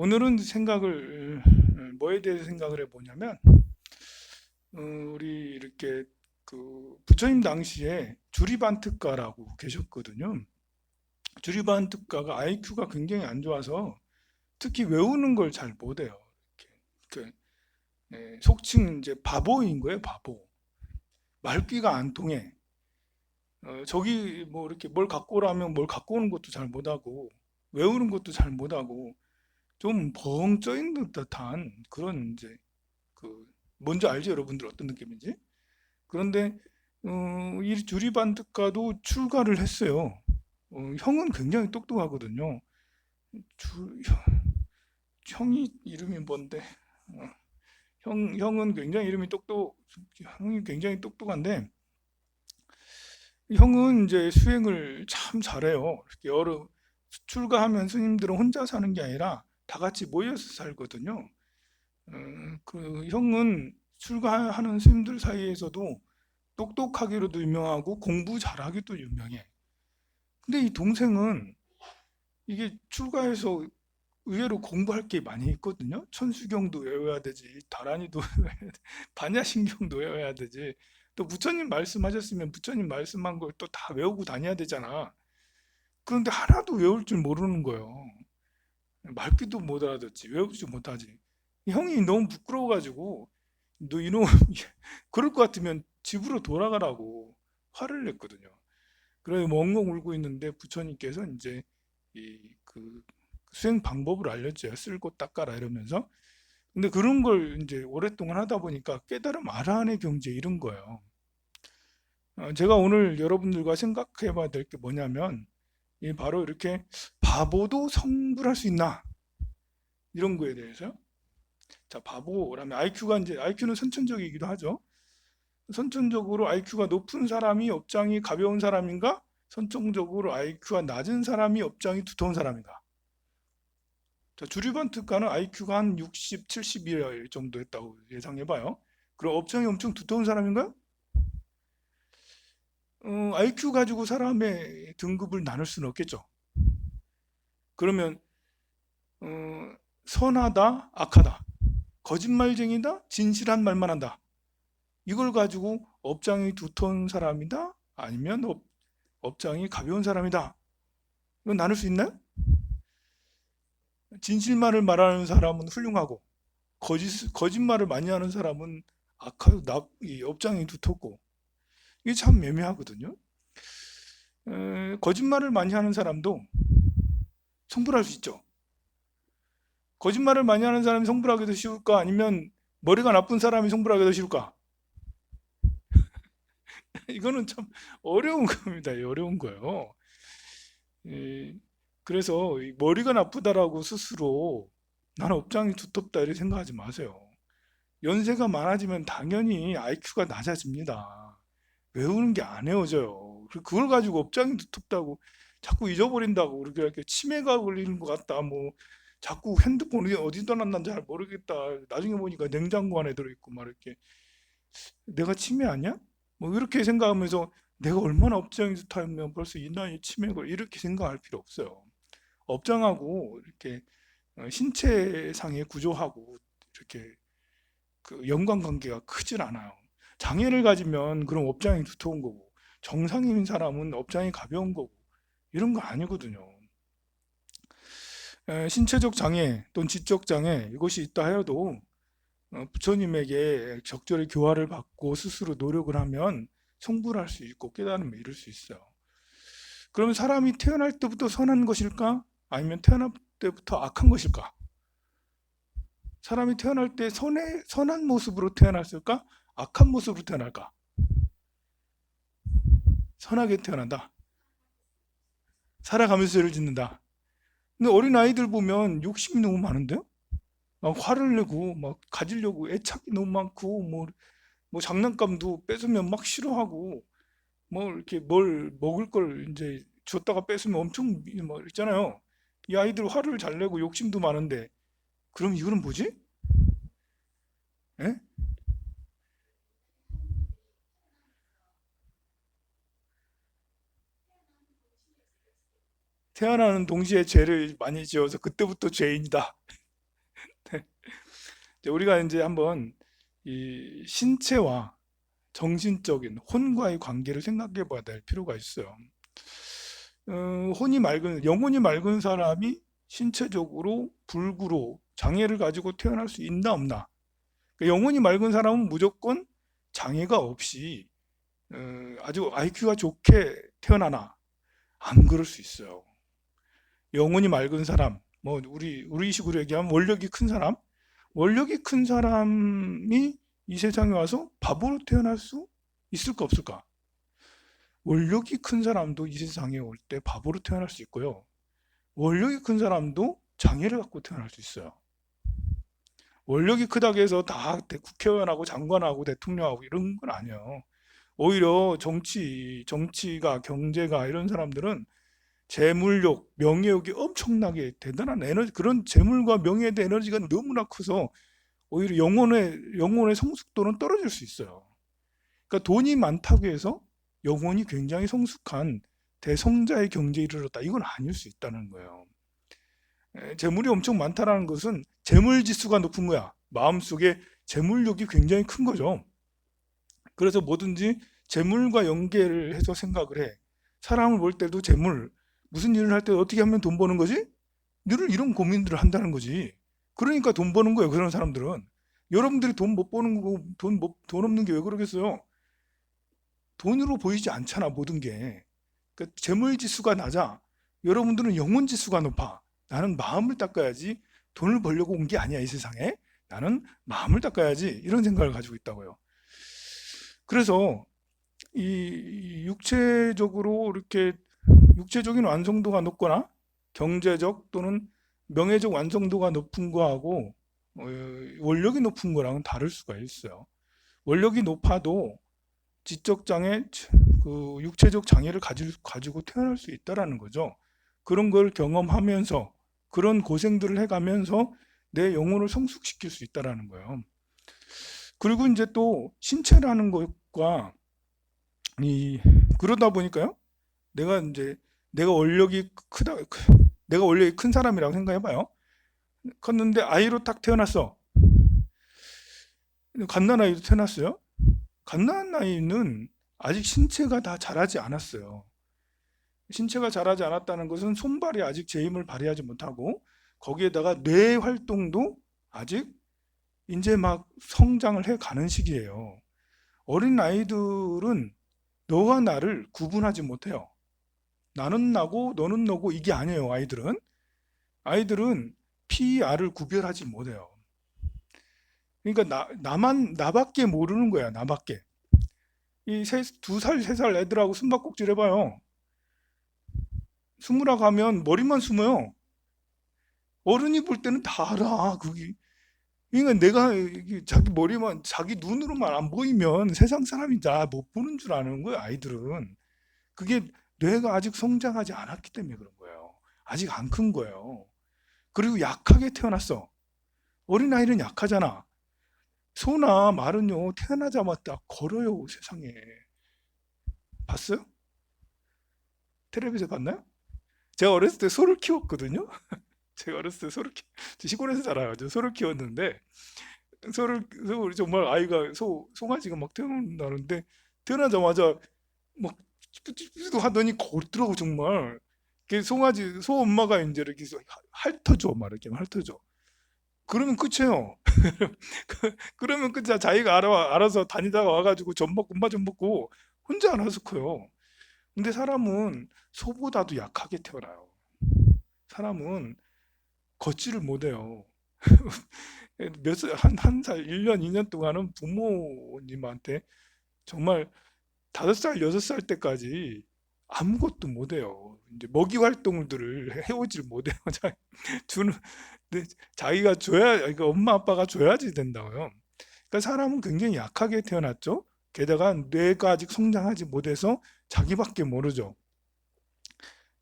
오늘은 생각을 뭐에 대해서 생각을 해보냐면 우리 이렇게 그 부처님 당시에 주리반 특가라고 계셨거든요. 주리반 특가가 IQ가 굉장히 안 좋아서 특히 외우는 걸 잘 못해요. 이렇게 속칭 이제 바보인 거예요, 바보. 말귀가 안 통해. 저기 뭐 이렇게 뭘 갖고 오라면 뭘 갖고 오는 것도 잘 못하고 외우는 것도 잘 못하고 좀 벙 쪄 있는 듯한 그런 이제 그 뭔지 알죠, 여러분들 어떤 느낌인지? 그런데 이 주리반드과도 출가를 했어요. 형은 굉장히 똑똑하거든요. 주, 형이 이름이 뭔데? 어, 형은 굉장히 이름이 형이 굉장히 똑똑한데 형은 이제 수행을 참 잘해요. 이렇게 여러 출가하면 스님들은 혼자 사는 게 아니라 다 같이 모여서 살거든요. 그 형은 출가하는 스님들 사이에서도 똑똑하기로도 유명하고 공부 잘하기도 유명해. 근데 이 동생은 이게 출가해서 의외로 공부할 게 많이 있거든요. 천수경도 외워야 되지, 다란이도 외워야 돼, 반야신경도 외워야 되지. 또 부처님 말씀하셨으면 부처님 말씀한 걸 또 다 외우고 다녀야 되잖아. 그런데 하나도 외울 줄 모르는 거예요. 말귀도 못 알아듣지, 외우지 못하지. 형이 너무 부끄러워가지고 너 이놈 그럴 것 같으면 집으로 돌아가라고 화를 냈거든요. 그래 멍멍 울고 있는데 부처님께서 이제 이 그 수행 방법을 알려줘요. 쓸고 닦아라 이러면서. 근데 그런 걸 이제 오랫동안 하다 보니까 깨달음 아라한의 경지에 이른 거예요. 제가 오늘 여러분들과 생각해 봐야 될 게 뭐냐면 바로 이렇게 바보도 성불할 수 있나 이런 거에 대해서요. 자, 바보라면 IQ가 이제 IQ는 선천적이기도 하죠. 선천적으로 IQ가 높은 사람이 업장이 가벼운 사람인가? 선천적으로 IQ가 낮은 사람이 업장이 두터운 사람인가? 자, 주류반 특가는 IQ가 한 60, 70일 정도 했다고 예상해봐요. 그럼 업장이 엄청 두터운 사람인가요? IQ 가지고 사람의 등급을 나눌 수는 없겠죠. 그러면 선하다, 악하다, 거짓말쟁이다, 진실한 말만 한다. 이걸 가지고 업장이 두터운 사람이다, 아니면 업장이 가벼운 사람이다. 이건 나눌 수 있나요? 진실만을 말하는 사람은 훌륭하고 거짓말을 많이 하는 사람은 악하고 이 업장이 두텁고 이게 참 애매하거든요. 거짓말을 많이 하는 사람도 성불할 수 있죠. 거짓말을 많이 하는 사람이 성불하기 더 쉬울까? 아니면 머리가 나쁜 사람이 성불하기 더 쉬울까? 이거는 참 어려운 겁니다. 어려운 거예요. 에, 그래서 머리가 나쁘다라고 스스로 나는 업장이 두텁다 이렇게 생각하지 마세요. 연세가 많아지면 당연히 IQ가 낮아집니다. 외우는 게 안 외워져요. 그걸 가지고 업장이 두텁다고 자꾸 잊어버린다고 이렇게 치매가 걸리는 것 같다. 뭐 자꾸 핸드폰이 어디다 놨는지 잘 모르겠다. 나중에 보니까 냉장고 안에 들어있고 막 이렇게 내가 치매 아니야? 뭐 이렇게 생각하면서 내가 얼마나 업장이 두텁면 벌써 이 나이에 치매가 이렇게 생각할 필요 없어요. 업장하고 이렇게 신체상의 구조하고 이렇게 그 연관관계가 크질 않아요. 장애를 가지면 그럼 업장이 두터운 거고 정상인 사람은 업장이 가벼운 거고 이런 거 아니거든요. 신체적 장애 또는 지적 장애 이것이 있다 하여도 부처님에게 적절히 교화를 받고 스스로 노력을 하면 성불할 수 있고 깨달음에 이룰 수 있어요. 그러면 사람이 태어날 때부터 선한 것일까? 아니면 태어날 때부터 악한 것일까? 사람이 태어날 때 선한 모습으로 태어났을까? 악한 모습으로 태어날까? 선하게 태어난다. 살아가면서 죄를 짓는다. 근데 어린 아이들 보면 욕심이 너무 많은데요? 막 화를 내고 막 가지려고 애착이 너무 많고 뭐 장난감도 뺏으면 막 싫어하고 뭐 이렇게 뭘 먹을 걸 이제 줬다가 뺏으면 엄청 뭐 있잖아요. 이 아이들 화를 잘 내고 욕심도 많은데 그럼 이거는 뭐지? 예? 태어나는 동시에 죄를 많이 지어서 그때부터 죄인이다. 우리가 이제 한번 이 신체와 정신적인 혼과의 관계를 생각해 봐야 될 필요가 있어요. 영혼이 맑은 사람이 신체적으로 불구로 장애를 가지고 태어날 수 있나 없나? 그러니까 영혼이 맑은 사람은 무조건 장애가 없이 아주 IQ가 좋게 태어나나? 안 그럴 수 있어요. 영혼이 맑은 사람, 뭐 우리 식으로 얘기하면 원력이 큰 사람, 원력이 큰 사람이 이 세상에 와서 바보로 태어날 수 있을까 없을까? 원력이 큰 사람도 이 세상에 올 때 바보로 태어날 수 있고요. 원력이 큰 사람도 장애를 갖고 태어날 수 있어요. 원력이 크다고 해서 다 국회의원하고 장관하고 대통령하고 이런 건 아니에요. 오히려 정치가, 경제가 이런 사람들은 재물욕, 명예욕이 엄청나게 대단한 에너지, 그런 재물과 명예에 대한 에너지가 너무나 커서 오히려 영혼의 성숙도는 떨어질 수 있어요. 그러니까 돈이 많다고 해서 영혼이 굉장히 성숙한 대성자의 경지에 이르렀다. 이건 아닐 수 있다는 거예요. 재물이 엄청 많다는 것은 재물 지수가 높은 거야. 마음속에 재물욕이 굉장히 큰 거죠. 그래서 뭐든지 재물과 연계를 해서 생각을 해. 사람을 볼 때도 재물, 무슨 일을 할 때 어떻게 하면 돈 버는 거지? 늘 이런 고민들을 한다는 거지. 그러니까 돈 버는 거예요, 그런 사람들은. 여러분들이 돈 못 버는 거, 돈 없는 게 왜 그러겠어요? 돈으로 보이지 않잖아, 모든 게. 그러니까 재물 지수가 낮아. 여러분들은 영혼 지수가 높아. 나는 마음을 닦아야지 돈을 벌려고 온 게 아니야, 이 세상에. 나는 마음을 닦아야지. 이런 생각을 가지고 있다고요. 그래서 이 육체적으로 이렇게 육체적인 완성도가 높거나 경제적 또는 명예적 완성도가 높은 거하고 원력이 높은 거랑은 다를 수가 있어요. 원력이 높아도 지적 장애, 그 육체적 장애를 가지고 태어날 수 있다라는 거죠. 그런 걸 경험하면서 그런 고생들을 해가면서 내 영혼을 성숙시킬 수 있다라는 거예요. 그리고 이제 또 신체라는 것과 이 그러다 보니까요. 내가 이제 내가 원력이 크다, 내가 원력이 큰 사람이라고 생각해봐요. 컸는데 아이로 딱 태어났어. 갓난아이로 태어났어요. 갓난아이는 아직 신체가 다 자라지 않았어요. 신체가 자라지 않았다는 것은 손발이 아직 제 힘을 발휘하지 못하고 거기에다가 뇌 활동도 아직 이제 막 성장을 해 가는 시기예요. 어린 아이들은 너와 나를 구분하지 못해요. 나는 나고 너는 너고 이게 아니에요. 아이들은 P, R을 구별하지 못해요. 그러니까 나밖에 모르는 거야. 나밖에. 이 2살, 3살 애들하고 숨바꼭질 해봐요. 숨으라 가면 머리만 숨어요. 어른이 볼 때는 다 알아. 그게. 그러니까 내가 자기 머리만, 자기 눈으로만 안 보이면 세상 사람이 다 못 보는 줄 아는 거예요, 아이들은. 그게 뇌가 아직 성장하지 않았기 때문에 그런 거예요. 아직 안 큰 거예요. 그리고 약하게 태어났어. 어린아이는 약하잖아. 소나 말은요, 태어나자마자 걸어요, 세상에. 봤어요? 텔레비전 봤나요? 제가 어렸을 때 소를 키웠거든요. 제가 어렸을 때 시골에서 자라요. 소를 키웠는데, 정말 아이가, 송아지가 막 태어나는데, 태어나자마자 막, 삐삐삐삐 하더니 걷더라고, 정말. 소 엄마가 이제 이렇게 핥아줘, 막 이렇게 핥아줘. 그러면 끝이에요. 그러면 끝이야. 자기가 알아서 다니다가 와가지고 엄마 젖 먹고 혼자 알아서 커요. 근데 사람은 소보다도 약하게 태어나요. 사람은 걷지를 못해요. 한 살, 1년, 2년 동안은 부모님한테 정말 5살, 6살 때까지 아무것도 못해요. 이제 먹이 활동들을 해오질 못해요. 주는, 근데 자기가 줘야, 그러니까 엄마 아빠가 줘야지 된다고요. 그러니까 사람은 굉장히 약하게 태어났죠. 게다가 뇌가 아직 성장하지 못해서 자기밖에 모르죠.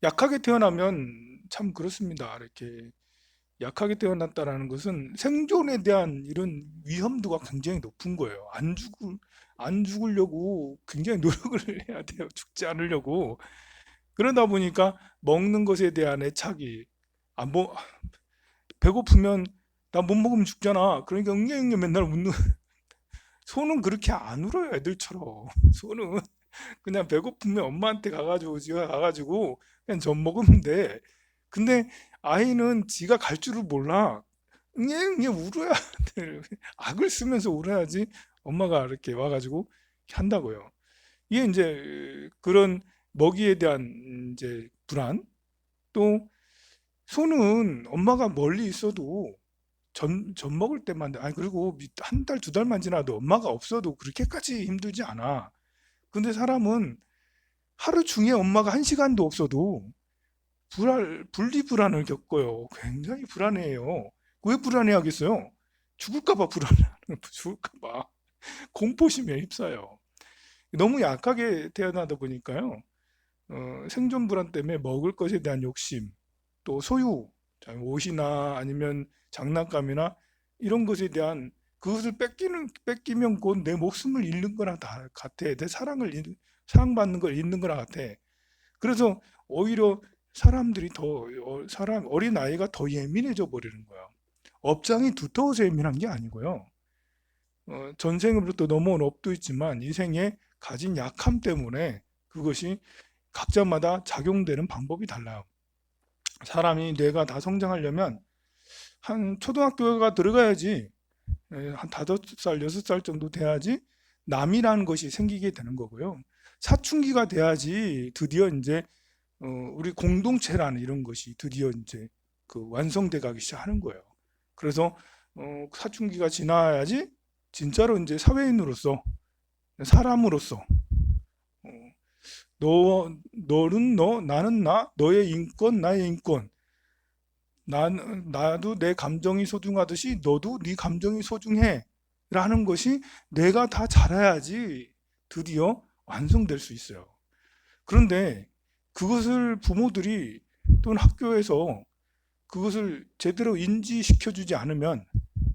약하게 태어나면 참 그렇습니다. 이렇게 약하게 태어났다라는 것은 생존에 대한 이런 위험도가 굉장히 높은 거예요. 안 죽으려고 굉장히 노력을 해야 돼요. 죽지 않으려고. 그러다 보니까 먹는 것에 대한 애착이, 뭐, 배고프면 나 못 먹으면 죽잖아. 그러니까 응애응애 맨날 웃는. 소는 그렇게 안 울어요, 애들처럼. 소는 그냥 배고프면 엄마한테 가가지고 지가 가가지고 그냥 젖 먹으면 돼. 근데 아이는 지가 갈 줄을 몰라. 응애 울어야 돼. 악을 쓰면서 울어야지 엄마가 이렇게 와가지고 한다고요. 이게 이제 그런 먹이에 대한 이제 불안. 또 소는 엄마가 멀리 있어도 젖 먹을 때만, 아니, 그리고 한 달, 두 달만 지나도 엄마가 없어도 그렇게까지 힘들지 않아. 근데 사람은 하루 중에 엄마가 한 시간도 없어도 분리불안을 겪어요. 굉장히 불안해요. 왜 불안해하겠어요? 죽을까봐 불안해하는, 죽을까봐. 공포심에 휩싸여. 너무 약하게 태어나다 보니까요. 생존 불안 때문에 먹을 것에 대한 욕심, 또 소유, 옷이나 아니면 장난감이나 이런 것에 대한 그것을 뺏기면 곧 내 목숨을 잃는 거랑 다 같아. 내 사랑받는 걸 잃는 거랑 같아. 그래서 오히려 사람들이 어린 아이가 더 예민해져 버리는 거야. 업장이 두터워서 예민한 게 아니고요. 전생으로부터 넘어온 업도 있지만 이 생에 가진 약함 때문에 그것이 각자마다 작용되는 방법이 달라요. 사람이 뇌가 다 성장하려면 한 초등학교가 들어가야지, 한 5살, 6살 정도 돼야지 남이라는 것이 생기게 되는 거고요. 사춘기가 돼야지 드디어 이제 우리 공동체라는 이런 것이 드디어 이제 그 완성돼 가기 시작하는 거예요. 그래서 사춘기가 지나야지 진짜로 이제 사회인으로서, 사람으로서, 어, 너는 너, 나는 나, 너의 인권, 나의 인권, 나도 내 감정이 소중하듯이 너도 네 감정이 소중해 라는 것이 내가 다 자라야지 드디어 완성될 수 있어요. 그런데 그것을 부모들이 또는 학교에서 그것을 제대로 인지시켜 주지 않으면,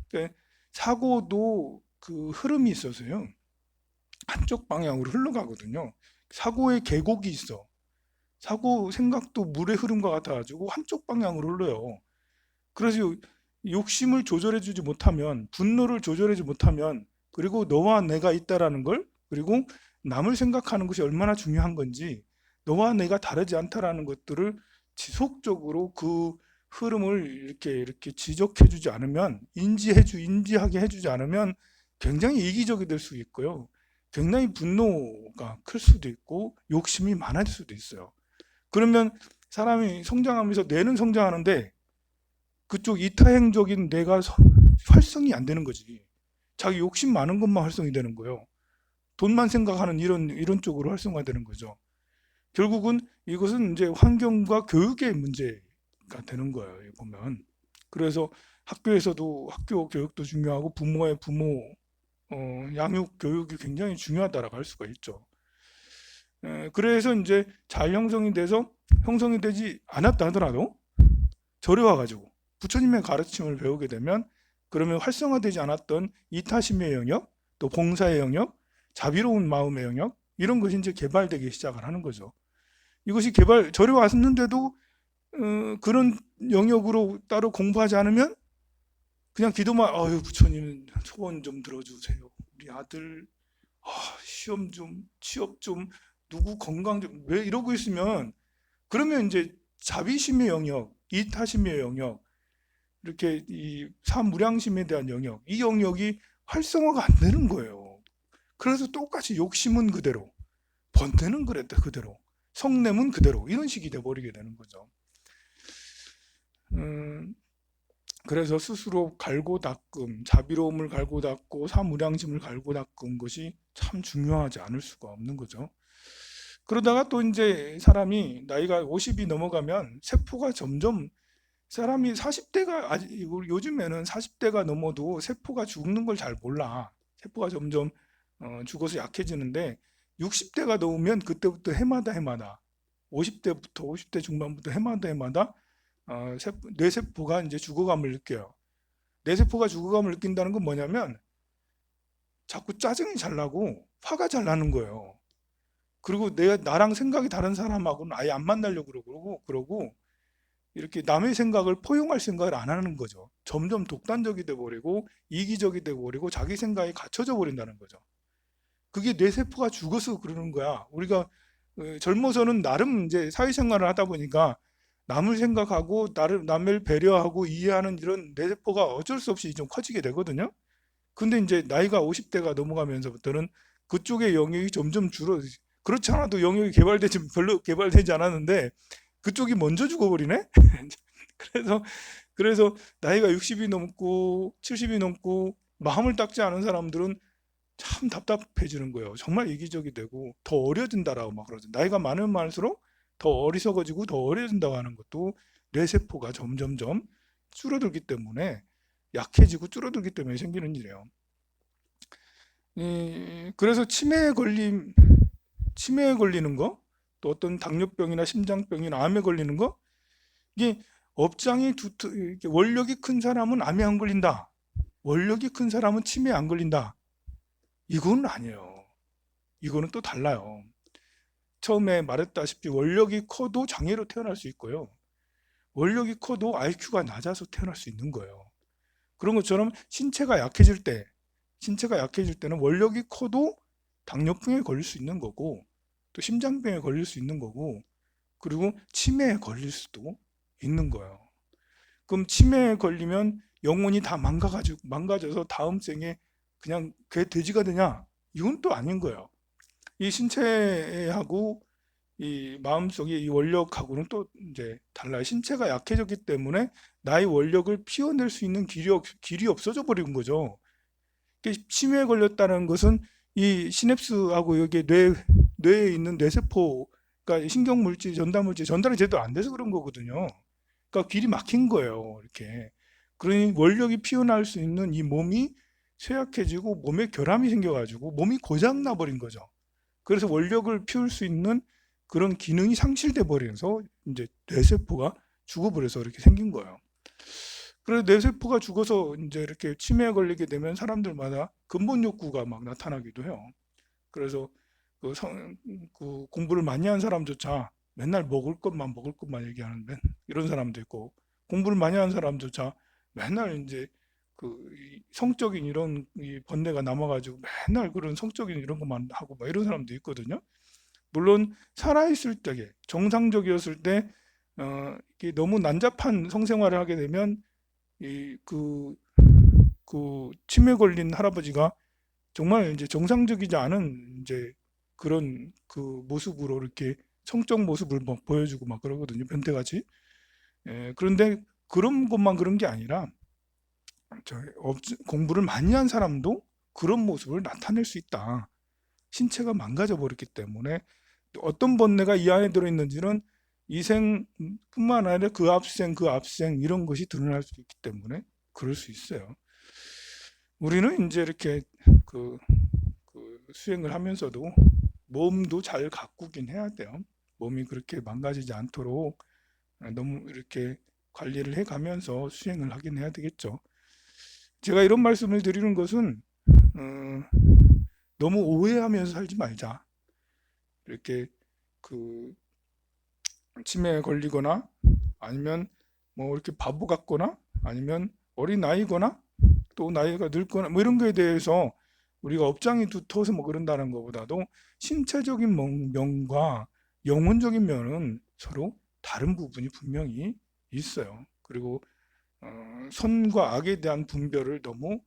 그러니까 사고도 그 흐름이 있어서요. 한쪽 방향으로 흘러가거든요. 사고의 계곡이 있어. 사고 생각도 물의 흐름과 같아가지고 한쪽 방향으로 흘러요. 그래서 욕심을 조절해주지 못하면, 분노를 조절하지 못하면, 그리고 너와 내가 있다라는 걸, 그리고 남을 생각하는 것이 얼마나 중요한 건지, 너와 내가 다르지 않다라는 것들을 지속적으로 그 흐름을 이렇게 지적해주지 않으면, 인지하게 해주지 않으면 굉장히 이기적이 될 수 있고요. 굉장히 분노가 클 수도 있고, 욕심이 많아질 수도 있어요. 그러면 사람이 성장하면서 뇌는 성장하는데 그쪽 이타행적인 뇌가 활성이 안 되는 거지. 자기 욕심 많은 것만 활성이 되는 거예요. 돈만 생각하는 이런 쪽으로 활성화되는 거죠. 결국은 이것은 이제 환경과 교육의 문제가 되는 거예요. 보면. 그래서 학교에서도 학교 교육도 중요하고 부모의 양육 교육이 굉장히 중요하다라고 할 수가 있죠. 그래서 이제 잘 형성이 되지 않았다 하더라도 절에 와가지고 부처님의 가르침을 배우게 되면, 그러면 활성화되지 않았던 이타심의 영역, 또 봉사의 영역, 자비로운 마음의 영역, 이런 것이 이제 개발되기 시작을 하는 거죠. 이것이 절에 왔는데도 그런 영역으로 따로 공부하지 않으면 그냥 기도만, 아유 부처님 소원 좀 들어주세요. 우리 아들 시험 좀, 취업 좀, 누구 건강 좀, 왜 이러고 있으면, 그러면 이제 자비심의 영역, 이타심의 영역, 이렇게 이 사무량심에 대한 영역, 이 영역이 활성화가 안 되는 거예요. 그래서 똑같이 욕심은 그대로, 번뇌는 그랬다 그대로, 성냄은 그대로, 이런 식이 돼버리게 되는 거죠. 음, 그래서 스스로 갈고 닦음, 자비로움을 갈고 닦고 사무량심을 갈고 닦은 것이 참 중요하지 않을 수가 없는 거죠. 그러다가 또 이제 사람이 나이가 50이 넘어가면 세포가 점점, 사람이 40대가, 요즘에는 40대가 넘어도 세포가 죽는 걸 잘 몰라. 세포가 점점 죽어서 약해지는데 60대가 넘으면 그때부터 해마다 50대 중반부터 해마다 뇌세포가 이제 죽어감을 느껴요. 뇌세포가 죽어감을 느낀다는 건 뭐냐면 자꾸 짜증이 잘 나고 화가 잘 나는 거예요. 그리고 나랑 생각이 다른 사람하고는 아예 안 만나려고 그러고 이렇게 남의 생각을 포용할 생각을 안 하는 거죠. 점점 독단적이 돼 버리고 이기적이 돼 버리고 자기 생각에 갇혀져 버린다는 거죠. 그게 뇌세포가 죽어서 그러는 거야. 우리가 젊어서는 나름 이제 사회생활을 하다 보니까 남을 생각하고 나를 남을 배려하고 이해하는 이런 뇌세포가 어쩔 수 없이 좀 커지게 되거든요. 근데 이제 나이가 50대가 넘어가면서부터는 그쪽의 영역이 점점 줄어. 그렇지 않아도 영역이 개발되지 별로 개발되지 않았는데 그쪽이 먼저 죽어버리네. 그래서 나이가 60이 넘고 70이 넘고 마음을 닦지 않은 사람들은 참 답답해지는 거예요. 정말 이기적이 되고 더 어려진다라고 막 그러죠. 나이가 많으면 많을수록 더 어리석어지고 더 어려진다고 하는 것도 뇌세포가 점점점 줄어들기 때문에 약해지고 줄어들기 때문에 생기는 일이에요. 그래서 치매에 걸리는 거, 또 어떤 당뇨병이나 심장병이나 암에 걸리는 거, 이게 업장이 이렇게 원력이 큰 사람은 암에 안 걸린다. 원력이 큰 사람은 치매에 안 걸린다. 이건 아니에요. 이거는 또 달라요. 처음에 말했다시피 원력이 커도 장애로 태어날 수 있고요. 원력이 커도 IQ가 낮아서 태어날 수 있는 거예요. 그런 것처럼 신체가 약해질 때는 원력이 커도 당뇨병에 걸릴 수 있는 거고, 또 심장병에 걸릴 수 있는 거고, 그리고 치매에 걸릴 수도 있는 거예요. 그럼 치매에 걸리면 영혼이 다 망가져서 다음 생에 그냥 돼지가 되냐? 이건 또 아닌 거예요. 이 신체하고 이 마음속의 이 원력하고는 또 이제 달라요. 신체가 약해졌기 때문에 나의 원력을 피워낼 수 있는 길이 없어져 버린 거죠. 치매에 걸렸다는 것은 이 시냅스하고 여기 뇌에 있는 뇌세포, 그러니까 신경물질, 전달이 제대로 안 돼서 그런 거거든요. 그러니까 길이 막힌 거예요. 이렇게. 그러니 원력이 피어날 수 있는 이 몸이 쇠약해지고 몸에 결함이 생겨가지고 몸이 고장 나버린 거죠. 그래서 원력을 피울 수 있는 그런 기능이 상실돼 버려서 이제 뇌세포가 죽어버려서 이렇게 생긴 거예요. 그래서 뇌세포가 죽어서 이제 이렇게 치매에 걸리게 되면 사람들마다 근본 욕구가 막 나타나기도 해요. 그래서 그 공부를 많이 한 사람조차 맨날 먹을 것만 얘기하는데 이런 사람도 있고, 공부를 많이 한 사람조차 맨날 이제 그 성적인 이런 이 번뇌가 남아가지고 맨날 그런 성적인 이런 것만 하고 막 이런 사람도 있거든요. 물론 살아있을 때 정상적이었을 때 이게 너무 난잡한 성생활을 하게 되면 그 치매 걸린 할아버지가 정말 이제 정상적이지 않은 이제 그런 그 모습으로 이렇게 성적 모습을 막 보여주고 막 그러거든요. 변태같이. 그런데 그런 것만 그런 게 아니라 공부를 많이 한 사람도 그런 모습을 나타낼 수 있다. 신체가 망가져 버렸기 때문에 어떤 번뇌가 이 안에 들어있는지는 이생뿐만 아니라 그 앞생 이런 것이 드러날 수 있기 때문에 그럴 수 있어요. 우리는 이제 이렇게 그, 수행을 하면서도 몸도 잘 가꾸긴 해야 돼요. 몸이 그렇게 망가지지 않도록 너무 이렇게 관리를 해가면서 수행을 하긴 해야 되겠죠. 제가 이런 말씀을 드리는 것은 너무 오해하면서 살지 말자. 이렇게 그 치매에 걸리거나 아니면 뭐 이렇게 바보 같거나 아니면 어린 아이거나 또 나이가 늙거나 뭐 이런 거에 대해서 우리가 업장이 두터워서 뭐 그런다는 것보다도 신체적인 면과 영혼적인 면은 서로 다른 부분이 분명히 있어요. 그리고 선과 악에 대한 분별을 너무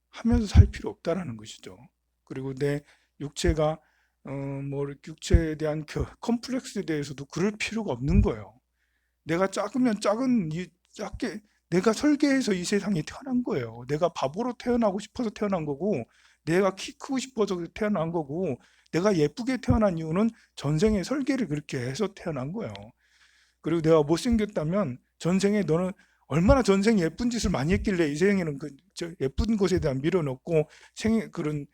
하면서 살 필요 없다라는 것이죠. 그리고 내 육체가 뭐 육체에 대한 컴플렉스에 대해서도 그럴 필요가 없는 거예요. 내가 작으면 작게 내가 설계해서 이 세상에 태어난 거예요. 내가 바보로 태어나고 싶어서 태어난 거고, 내가 키 크고 싶어서 태어난 거고, 내가 예쁘게 태어난 이유는 전생에 설계를 그렇게 해서 태어난 거예요. 그리고 내가 못생겼다면 전생에 너는 얼마나 전생에 예쁜 짓을 많이 했길래 이 생에는 예쁜 것에 대한 미련 없고 그런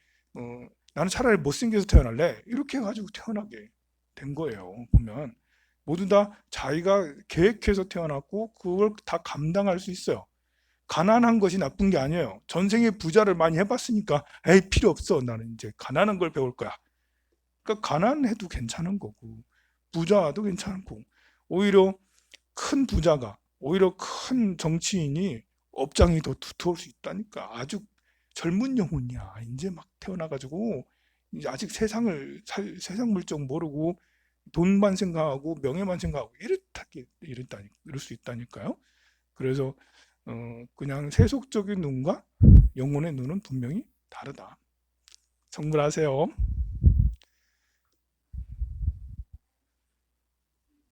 나는 차라리 못생겨서 태어날래 이렇게 해가지고 태어나게 된 거예요. 보면 모두 다 자기가 계획해서 태어났고 그걸 다 감당할 수 있어요. 가난한 것이 나쁜 게 아니에요. 전생에 부자를 많이 해봤으니까 에이 필요 없어, 나는 이제 가난한 걸 배울 거야. 그러니까 가난해도 괜찮은 거고 부자도 괜찮고, 오히려 큰 부자가 오히려 큰 정치인이 업장이 더 두터울 수 있다니까. 아주 젊은 영혼이야. 이제 막 태어나가지고 이제 아직 세상 물정 모르고 돈만 생각하고 명예만 생각하고 이럴 수 있다니까요. 그래서 그냥 세속적인 눈과 영혼의 눈은 분명히 다르다. 성불하세요.